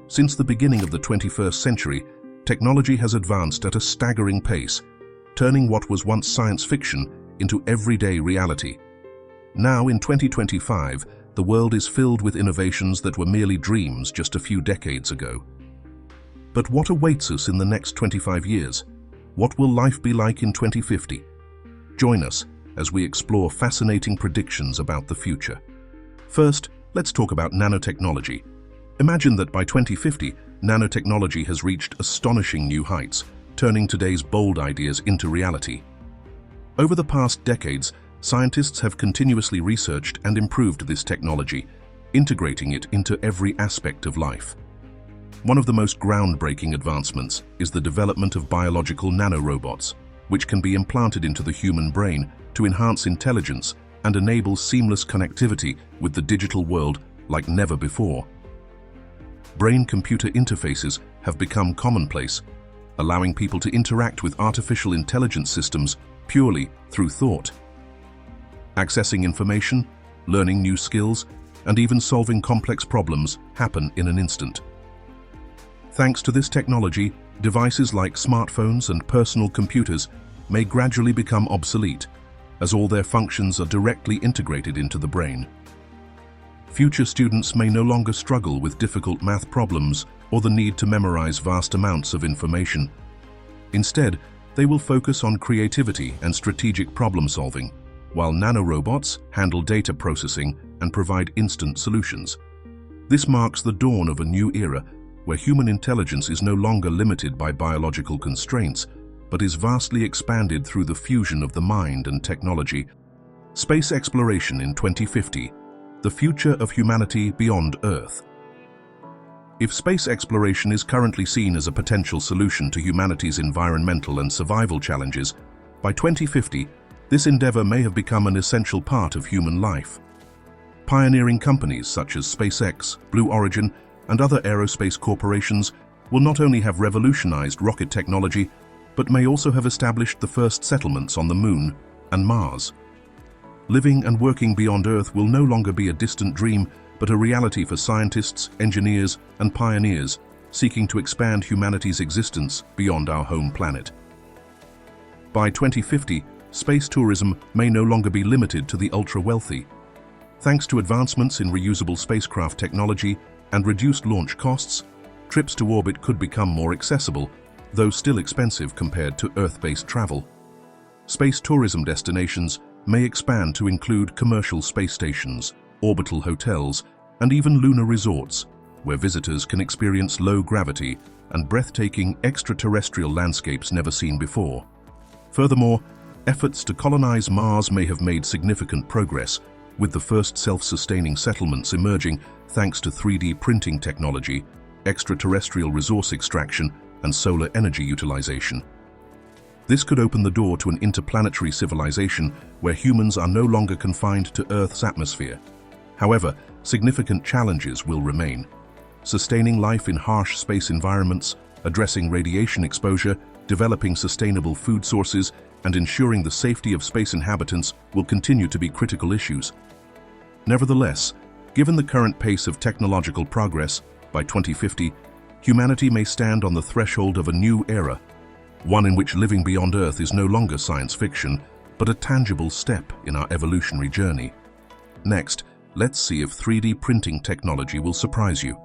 Since the beginning of the 21st century, technology has advanced at a staggering pace, turning what was once science fiction into everyday reality. Now, in 2025, the world is filled with innovations that were merely dreams just a few decades ago. But what awaits us in the next 25 years? What will life be like in 2050? Join us as we explore fascinating predictions about the future. First, let's talk about nanotechnology. Imagine that by 2050, nanotechnology has reached astonishing new heights, turning today's bold ideas into reality. Over the past decades, scientists have continuously researched and improved this technology, integrating it into every aspect of life. One of the most groundbreaking advancements is the development of biological nanorobots, which can be implanted into the human brain to enhance intelligence and enable seamless connectivity with the digital world like never before. Brain-computer interfaces have become commonplace, allowing people to interact with artificial intelligence systems purely through thought. Accessing information, learning new skills, and even solving complex problems happen in an instant. Thanks to this technology, devices like smartphones and personal computers may gradually become obsolete, as all their functions are directly integrated into the brain. Future students may no longer struggle with difficult math problems or the need to memorize vast amounts of information. Instead, they will focus on creativity and strategic problem-solving, while nanorobots handle data processing and provide instant solutions. This marks the dawn of a new era where human intelligence is no longer limited by biological constraints, but is vastly expanded through the fusion of the mind and technology. Space exploration in 2050, the future of humanity beyond Earth. If space exploration is currently seen as a potential solution to humanity's environmental and survival challenges, by 2050, this endeavor may have become an essential part of human life. Pioneering companies such as SpaceX, Blue Origin, and other aerospace corporations will not only have revolutionized rocket technology, but may also have established the first settlements on the Moon and Mars. Living and working beyond Earth will no longer be a distant dream, but a reality for scientists, engineers, and pioneers seeking to expand humanity's existence beyond our home planet. By 2050, space tourism may no longer be limited to the ultra-wealthy. Thanks to advancements in reusable spacecraft technology and reduced launch costs, trips to orbit could become more accessible, though still expensive compared to Earth-based travel. Space tourism destinations may expand to include commercial space stations, orbital hotels, and even lunar resorts, where visitors can experience low gravity and breathtaking extraterrestrial landscapes never seen before. Furthermore, efforts to colonize Mars may have made significant progress, with the first self-sustaining settlements emerging thanks to 3D printing technology, extraterrestrial resource extraction, and solar energy utilization. This could open the door to an interplanetary civilization where humans are no longer confined to Earth's atmosphere. However, significant challenges will remain. Sustaining life in harsh space environments, addressing radiation exposure, developing sustainable food sources, and ensuring the safety of space inhabitants will continue to be critical issues. Nevertheless, given the current pace of technological progress, by 2050, humanity may stand on the threshold of a new era, one in which living beyond Earth is no longer science fiction, but a tangible step in our evolutionary journey. Next, let's see if 3D printing technology will surprise you.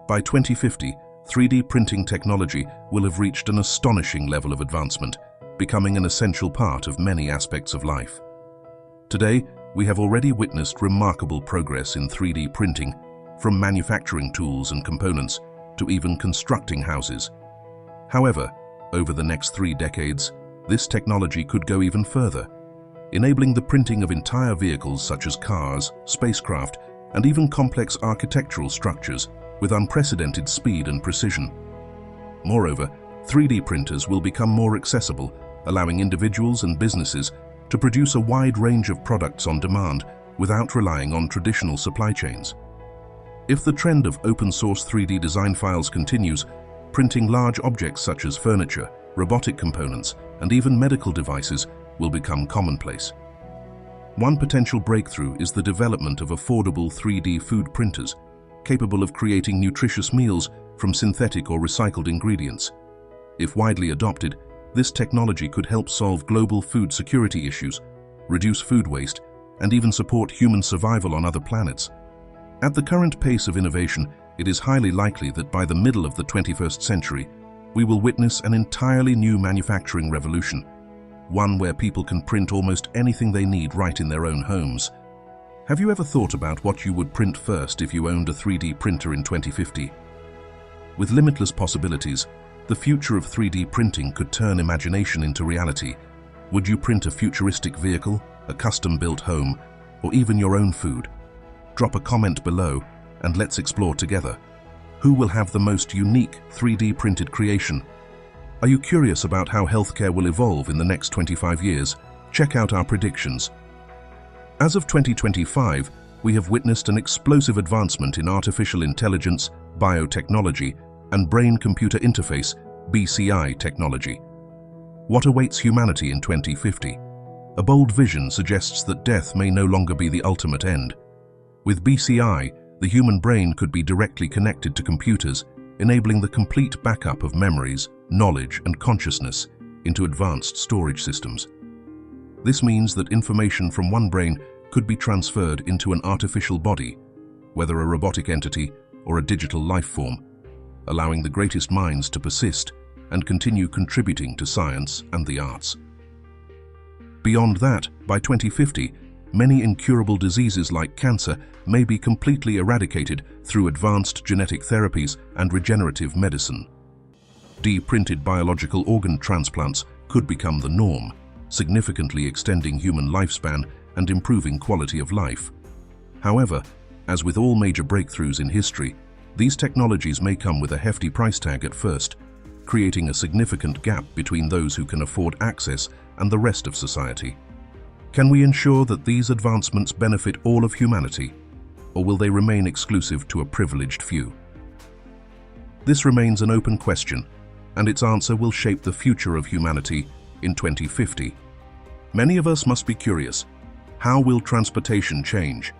By 2050, 3D printing technology will have reached an astonishing level of advancement, becoming an essential part of many aspects of life. Today, we have already witnessed remarkable progress in 3D printing, from manufacturing tools and components to even constructing houses. However, over the next 3 decades, this technology could go even further, enabling the printing of entire vehicles such as cars, spacecraft, and even complex architectural structures with unprecedented speed and precision. Moreover, 3D printers will become more accessible, allowing individuals and businesses to produce a wide range of products on demand without relying on traditional supply chains. If the trend of open-source 3D design files continues, printing large objects such as furniture, robotic components, and even medical devices will become commonplace. One potential breakthrough is the development of affordable 3D food printers, capable of creating nutritious meals from synthetic or recycled ingredients. If widely adopted, this technology could help solve global food security issues, reduce food waste, and even support human survival on other planets. At the current pace of innovation, it is highly likely that by the middle of the 21st century, we will witness an entirely new manufacturing revolution, one where people can print almost anything they need right in their own homes. Have you ever thought about what you would print first if you owned a 3D printer in 2050? With limitless possibilities, the future of 3D printing could turn imagination into reality. Would you print a futuristic vehicle, a custom-built home, or even your own food? Drop a comment below and let's explore together. Who will have the most unique 3D printed creation? Are you curious about how healthcare will evolve in the next 25 years? Check out our predictions. As of 2025, we have witnessed an explosive advancement in artificial intelligence, biotechnology, and brain-computer interface, BCI technology. What awaits humanity in 2050? A bold vision suggests that death may no longer be the ultimate end. With BCI, the human brain could be directly connected to computers, enabling the complete backup of memories, knowledge, and consciousness into advanced storage systems. This means that information from one brain could be transferred into an artificial body, whether a robotic entity or a digital life form, allowing the greatest minds to persist and continue contributing to science and the arts. Beyond that, by 2050, many incurable diseases like cancer may be completely eradicated through advanced genetic therapies and regenerative medicine. De-printed biological organ transplants could become the norm, significantly extending human lifespan and improving quality of life. However, as with all major breakthroughs in history, these technologies may come with a hefty price tag at first, creating a significant gap between those who can afford access and the rest of society. Can we ensure that these advancements benefit all of humanity, or will they remain exclusive to a privileged few? This remains an open question, and its answer will shape the future of humanity in 2050. Many of us must be curious. How will transportation change?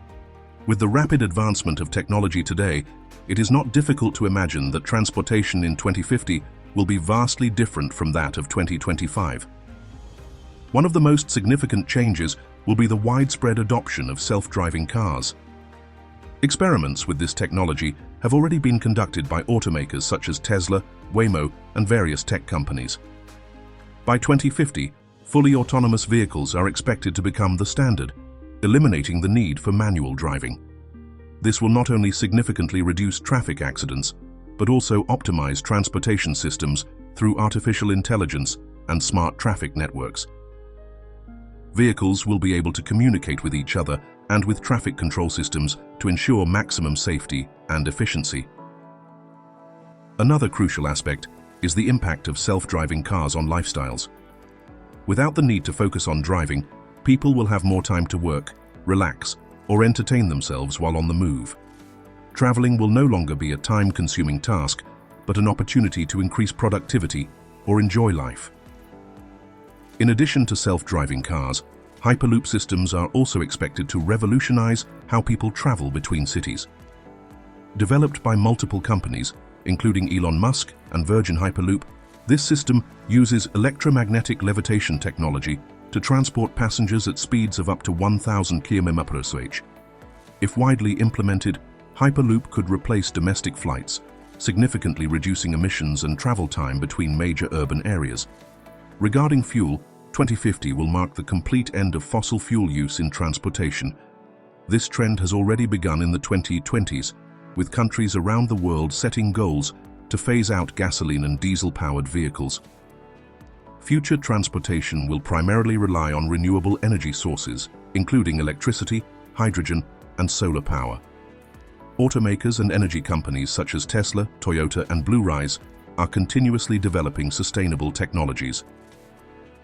With the rapid advancement of technology today, it is not difficult to imagine that transportation in 2050 will be vastly different from that of 2025. One of the most significant changes will be the widespread adoption of self-driving cars. Experiments with this technology have already been conducted by automakers such as Tesla, Waymo, and various tech companies. By 2050, fully autonomous vehicles are expected to become the standard, eliminating the need for manual driving. This will not only significantly reduce traffic accidents, but also optimize transportation systems through artificial intelligence and smart traffic networks. Vehicles will be able to communicate with each other and with traffic control systems to ensure maximum safety and efficiency. Another crucial aspect is the impact of self-driving cars on lifestyles. Without the need to focus on driving, people will have more time to work, relax, or entertain themselves while on the move. Traveling will no longer be a time-consuming task, but an opportunity to increase productivity or enjoy life. In addition to self-driving cars, Hyperloop systems are also expected to revolutionize how people travel between cities. Developed by multiple companies, including Elon Musk and Virgin Hyperloop, this system uses electromagnetic levitation technology to transport passengers at speeds of up to 1,000 km/h. If widely implemented, Hyperloop could replace domestic flights, significantly reducing emissions and travel time between major urban areas. Regarding fuel, 2050 will mark the complete end of fossil fuel use in transportation. This trend has already begun in the 2020s, with countries around the world setting goals to phase out gasoline and diesel-powered vehicles. Future transportation will primarily rely on renewable energy sources, including electricity, hydrogen, and solar power. Automakers and energy companies such as Tesla, Toyota, and Blue Rise are continuously developing sustainable technologies.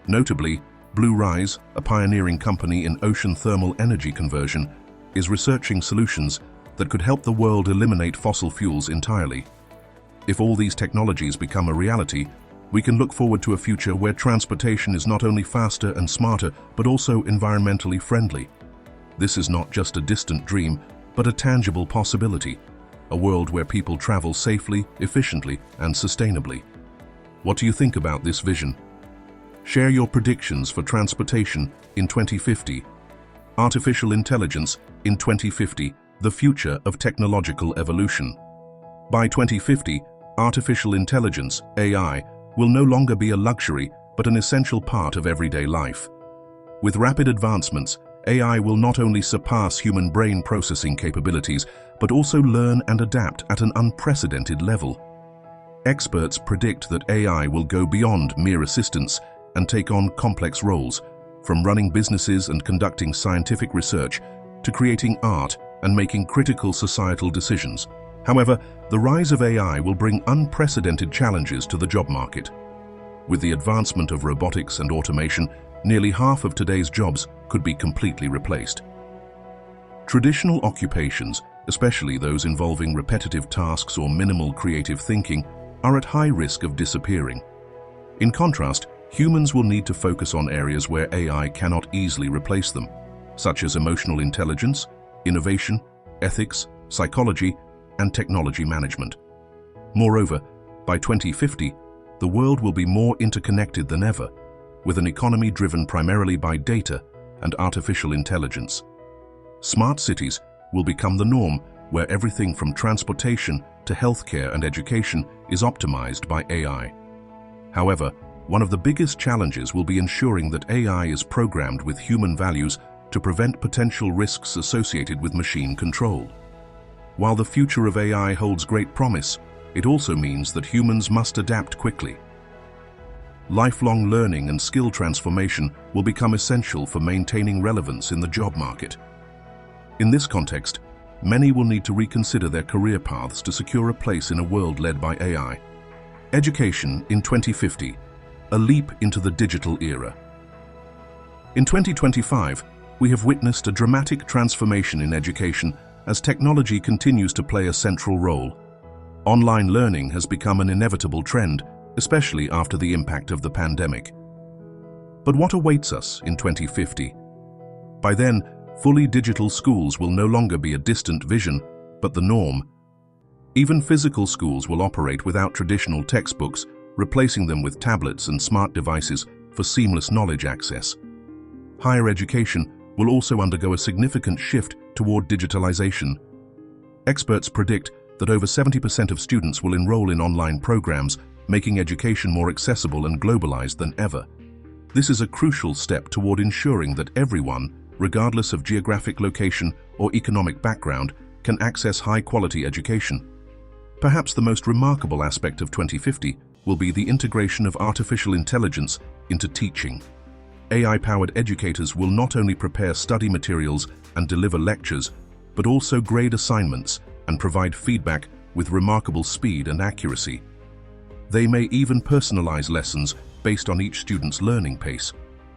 Notably, Blue Rise, a pioneering company in ocean thermal energy conversion, is researching solutions that could help the world eliminate fossil fuels entirely. If all these technologies become a reality, we can look forward to a future where transportation is not only faster and smarter, but also environmentally friendly. This is not just a distant dream, but a tangible possibility, a world where people travel safely, efficiently, and sustainably. What do you think about this vision? Share your predictions for transportation in 2050, artificial intelligence in 2050, the future of technological evolution. By 2050, artificial intelligence, AI, will no longer be a luxury but an essential part of everyday life. With rapid advancements, AI will not only surpass human brain processing capabilities, but also learn and adapt at an unprecedented level. Experts predict that AI will go beyond mere assistance and take on complex roles, from running businesses and conducting scientific research to creating art and making critical societal decisions. However, the rise of AI will bring unprecedented challenges to the job market. With the advancement of robotics and automation, nearly half of today's jobs could be completely replaced. Traditional occupations, especially those involving repetitive tasks or minimal creative thinking, are at high risk of disappearing. In contrast, humans will need to focus on areas where AI cannot easily replace them, such as emotional intelligence, innovation, ethics, psychology, and technology management. Moreover, by 2050, the world will be more interconnected than ever, with an economy driven primarily by data and artificial intelligence. Smart cities will become the norm, where everything from transportation to healthcare and education is optimized by AI. However, one of the biggest challenges will be ensuring that AI is programmed with human values to prevent potential risks associated with machine control. While the future of AI holds great promise, it also means that humans must adapt quickly. Lifelong learning and skill transformation will become essential for maintaining relevance in the job market. In this context, many will need to reconsider their career paths to secure a place in a world led by AI. Education in 2050, a leap into the digital era. In 2025, we have witnessed a dramatic transformation in education as technology continues to play a central role. Online learning has become an inevitable trend, especially after the impact of the pandemic. But what awaits us in 2050? By then, fully digital schools will no longer be a distant vision, but the norm. Even physical schools will operate without traditional textbooks, replacing them with tablets and smart devices for seamless knowledge access. Higher education will also undergo a significant shift toward digitalization. Experts predict that over 70% of students will enroll in online programs, making education more accessible and globalized than ever. This is a crucial step toward ensuring that everyone, regardless of geographic location or economic background, can access high-quality education. Perhaps the most remarkable aspect of 2050 will be the integration of artificial intelligence into teaching. AI-powered educators will not only prepare study materials and deliver lectures, but also grade assignments and provide feedback with remarkable speed and accuracy. They may even personalize lessons based on each student's learning pace.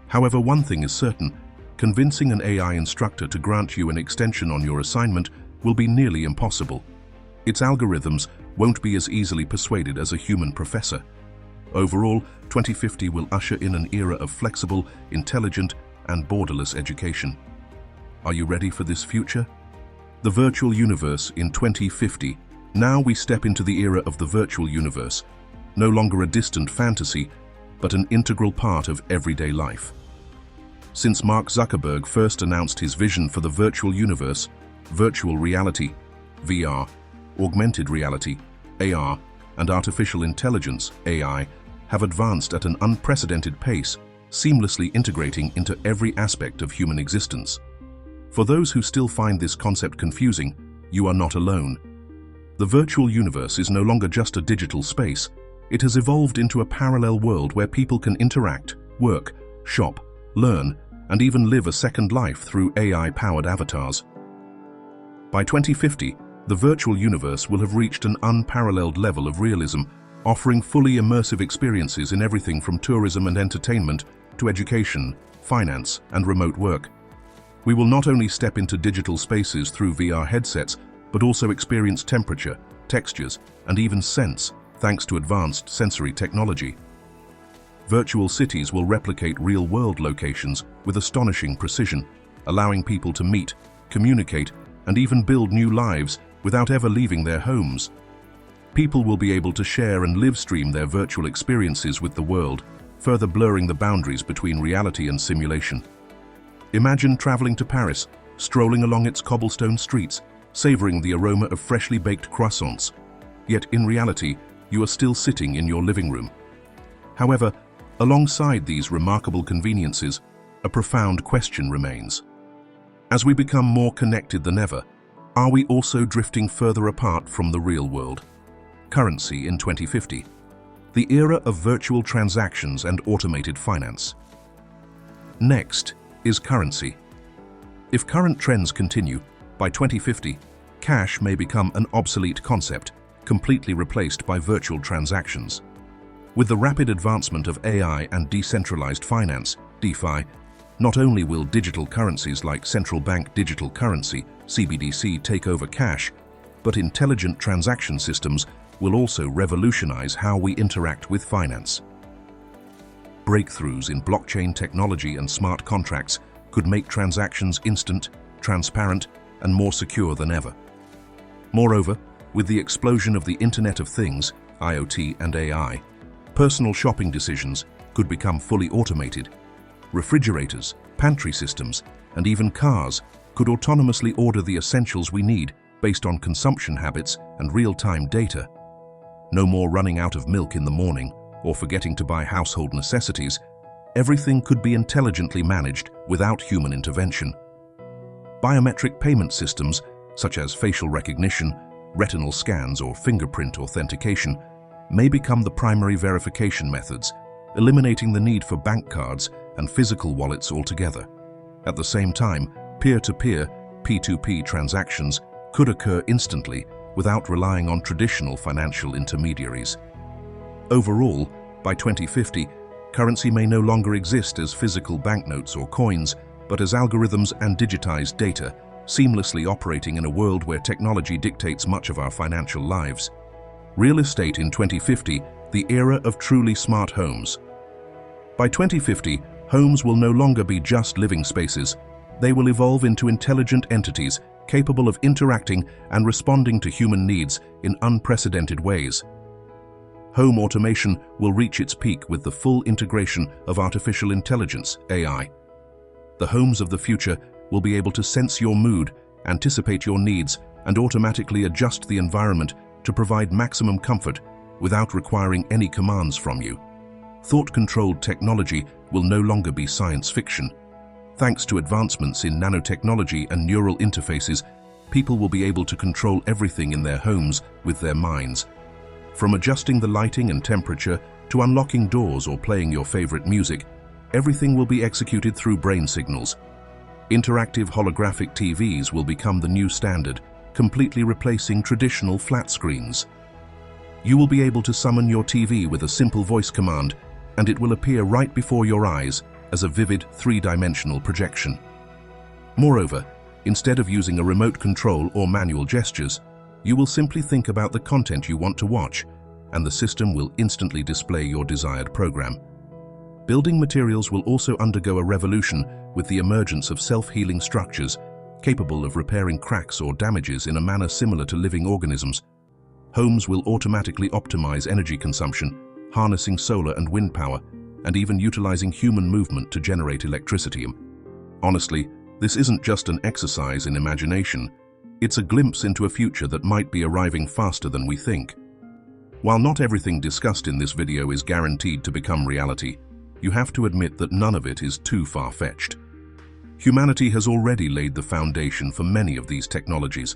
However, one thing is certain: convincing an AI instructor to grant you an extension on your assignment will be nearly impossible. Its algorithms won't be as easily persuaded as a human professor. Overall, 2050 will usher in an era of flexible, intelligent, and borderless education. Are you ready for this future? The virtual universe in 2050. Now we step into the era of the virtual universe, no longer a distant fantasy, but an integral part of everyday life. Since Mark Zuckerberg first announced his vision for the virtual universe, virtual reality, VR, augmented reality, AR, and artificial intelligence, AI, have advanced at an unprecedented pace, seamlessly integrating into every aspect of human existence. For those who still find this concept confusing, you are not alone. The virtual universe is no longer just a digital space. It has evolved into a parallel world where people can interact, work, shop, learn, and even live a second life through AI-powered avatars. By 2050, the virtual universe will have reached an unparalleled level of realism, offering fully immersive experiences in everything from tourism and entertainment to education, finance, and remote work. We will not only step into digital spaces through VR headsets, but also experience temperature, textures, and even sense, thanks to advanced sensory technology. Virtual cities will replicate real-world locations with astonishing precision, allowing people to meet, communicate, and even build new lives without ever leaving their homes. People will be able to share and live stream their virtual experiences with the world, further blurring the boundaries between reality and simulation. Imagine traveling to Paris, strolling along its cobblestone streets, savoring the aroma of freshly baked croissants. Yet in reality, you are still sitting in your living room. However, alongside these remarkable conveniences, a profound question remains. As we become more connected than ever, are we also drifting further apart from the real world? Currency in 2050. The era of virtual transactions and automated finance. Next is currency. If current trends continue, by 2050, cash may become an obsolete concept, completely replaced by virtual transactions. With the rapid advancement of AI and decentralized finance, DeFi, not only will digital currencies like central bank digital currency, CBDC, take over cash, but intelligent transaction systems will also revolutionize how we interact with finance. Breakthroughs in blockchain technology and smart contracts could make transactions instant, transparent, and more secure than ever. Moreover, with the explosion of the Internet of Things, IoT and AI, personal shopping decisions could become fully automated. Refrigerators, pantry systems, and even cars could autonomously order the essentials we need based on consumption habits and real-time data. No more running out of milk in the morning or forgetting to buy household necessities. Everything could be intelligently managed without human intervention. Biometric payment systems, such as facial recognition, retinal scans, or fingerprint authentication, may become the primary verification methods, eliminating the need for bank cards and physical wallets altogether. At the same time, peer-to-peer, P2P transactions could occur instantly without relying on traditional financial intermediaries. Overall, by 2050, currency may no longer exist as physical banknotes or coins, but as algorithms and digitized data, seamlessly operating in a world where technology dictates much of our financial lives. Real estate in 2050, the era of truly smart homes. By 2050, homes will no longer be just living spaces. They will evolve into intelligent entities capable of interacting and responding to human needs in unprecedented ways. Home automation will reach its peak with the full integration of artificial intelligence, AI. The homes of the future will be able to sense your mood, anticipate your needs, and automatically adjust the environment to provide maximum comfort without requiring any commands from you. Thought-controlled technology will no longer be science fiction. Thanks to advancements in nanotechnology and neural interfaces, people will be able to control everything in their homes with their minds. From adjusting the lighting and temperature to unlocking doors or playing your favorite music, everything will be executed through brain signals. Interactive holographic TVs will become the new standard, completely replacing traditional flat screens. You will be able to summon your TV with a simple voice command, and it will appear right before your eyes as a vivid three-dimensional projection. Moreover, instead of using a remote control or manual gestures, you will simply think about the content you want to watch, and the system will instantly display your desired program. Building materials will also undergo a revolution with the emergence of self-healing structures capable of repairing cracks or damages in a manner similar to living organisms. Homes will automatically optimize energy consumption, harnessing solar and wind power, and even utilizing human movement to generate electricity. Honestly, this isn't just an exercise in imagination, it's a glimpse into a future that might be arriving faster than we think. While not everything discussed in this video is guaranteed to become reality, you have to admit that none of it is too far-fetched. Humanity has already laid the foundation for many of these technologies,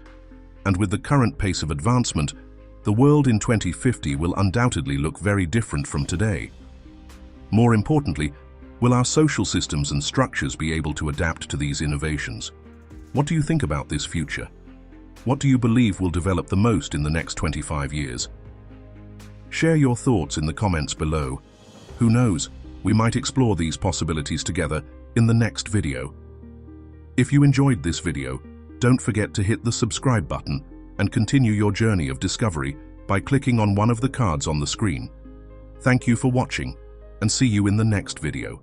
and with the current pace of advancement, the world in 2050 will undoubtedly look very different from today. More importantly, will our social systems and structures be able to adapt to these innovations? What do you think about this future? What do you believe will develop the most in the next 25 years? Share your thoughts in the comments below. Who knows, we might explore these possibilities together in the next video. If you enjoyed this video, don't forget to hit the subscribe button and continue your journey of discovery by clicking on one of the cards on the screen. Thank you for watching, and see you in the next video.